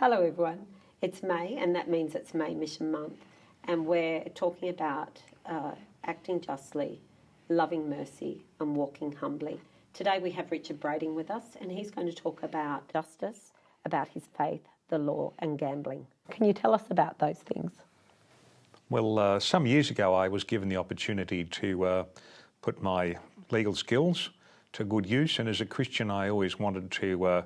Hello everyone, it's May and that means it's May Mission Month and we're talking about acting justly, loving mercy and walking humbly. Today we have Richard Brading with us and he's going to talk about justice, about his faith, the law and gambling. Can you tell us about those things? Well, some years ago I was given the opportunity to put my legal skills to good use, and as a Christian I always wanted to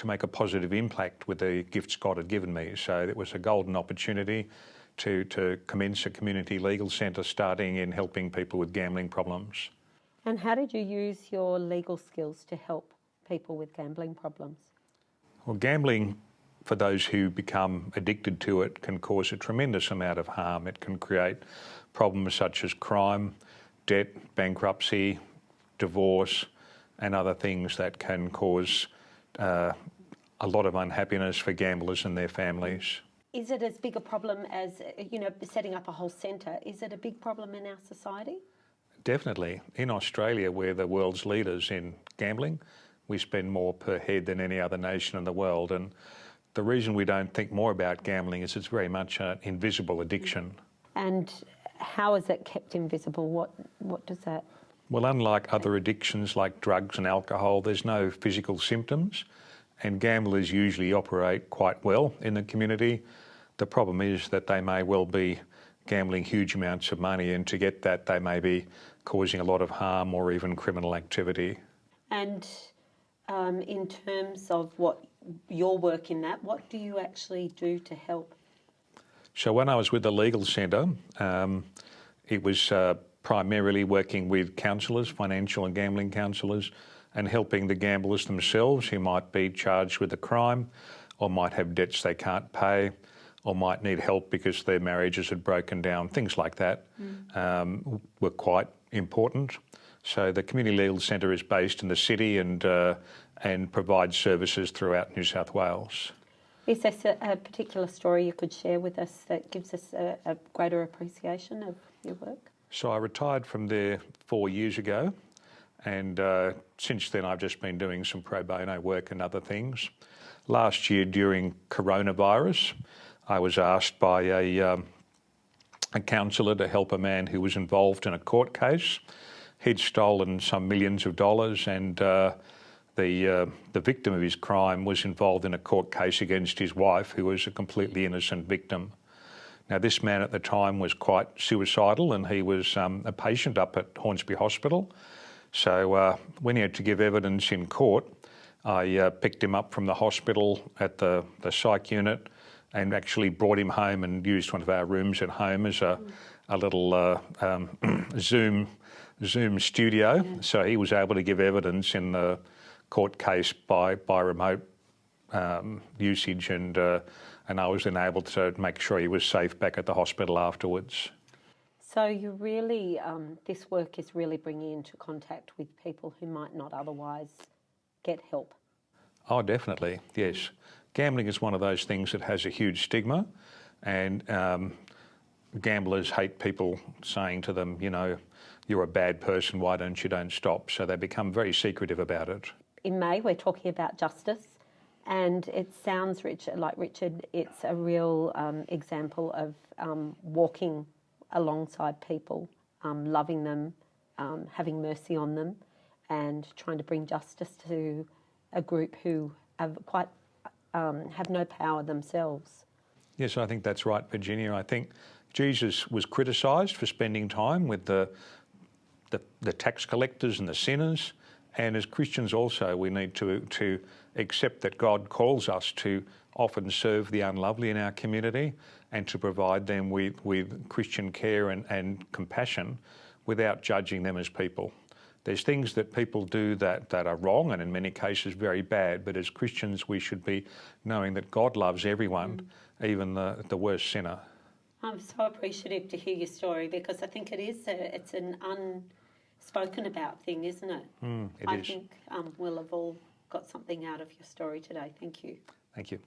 make a positive impact with the gifts God had given me. So it was a golden opportunity to commence a community legal centre starting in helping people with gambling problems. And how did you use your legal skills to help people with gambling problems? Well, gambling, for those who become addicted to it, can cause a tremendous amount of harm. It can create problems such as crime, debt, bankruptcy, divorce, and other things that can cause a lot of unhappiness for gamblers and their families. Is it as big a problem as, setting up a whole centre? Is it a big problem in our society? Definitely. In Australia, we're the world's leaders in gambling. We spend more per head than any other nation in the world. And the reason we don't think more about gambling is it's very much an invisible addiction. And how is it kept invisible? What does that... Well, unlike other addictions like drugs and alcohol, there's no physical symptoms, and gamblers usually operate quite well in the community. The problem is that they may well be gambling huge amounts of money, and to get that they may be causing a lot of harm or even criminal activity. And in terms of what your work in that, what do you actually do to help? So when I was with the legal centre, it was primarily working with counsellors, financial and gambling counsellors, and helping the gamblers themselves who might be charged with a crime or might have debts they can't pay or might need help because their marriages had broken down. Things like that were quite important. So the Community Legal Centre is based in the city and provides services throughout New South Wales. Is there a particular story you could share with us that gives us a greater appreciation of your work? So I retired from there 4 years ago, and since then I've just been doing some pro bono work and other things. Last year during coronavirus, I was asked by a counsellor to help a man who was involved in a court case. He'd stolen some millions of dollars, and the victim of his crime was involved in a court case against his wife, who was a completely innocent victim. Now, this man at the time was quite suicidal, and he was a patient up at Hornsby Hospital. So when he had to give evidence in court, I picked him up from the hospital at the psych unit and actually brought him home and used one of our rooms at home as a little Zoom studio. Yeah. So he was able to give evidence in the court case by remote usage, and I was then able to make sure he was safe back at the hospital afterwards. So you really, this work is really bringing into contact with people who might not otherwise get help. Oh, definitely, yes. Gambling is one of those things that has a huge stigma, and gamblers hate people saying to them, you're a bad person, why don't you stop? So they become very secretive about it. In May, we're talking about justice, and it sounds, Richard, it's a real example of walking alongside people, loving them, having mercy on them, and trying to bring justice to a group who have no power themselves. Yes, I think that's right, Virginia. I think Jesus was criticised for spending time with the tax collectors and the sinners, and as Christians also we need to accept that God calls us to often serve the unlovely in our community and to provide them with Christian care and compassion without judging them as people. There's things that people do that are wrong and in many cases very bad, but as Christians we should be knowing that God loves everyone, even the worst sinner. I'm so appreciative to hear your story because I think it's an unspoken about thing, isn't it? It is. I think we'll have all got something out of your story today. Thank you. Thank you.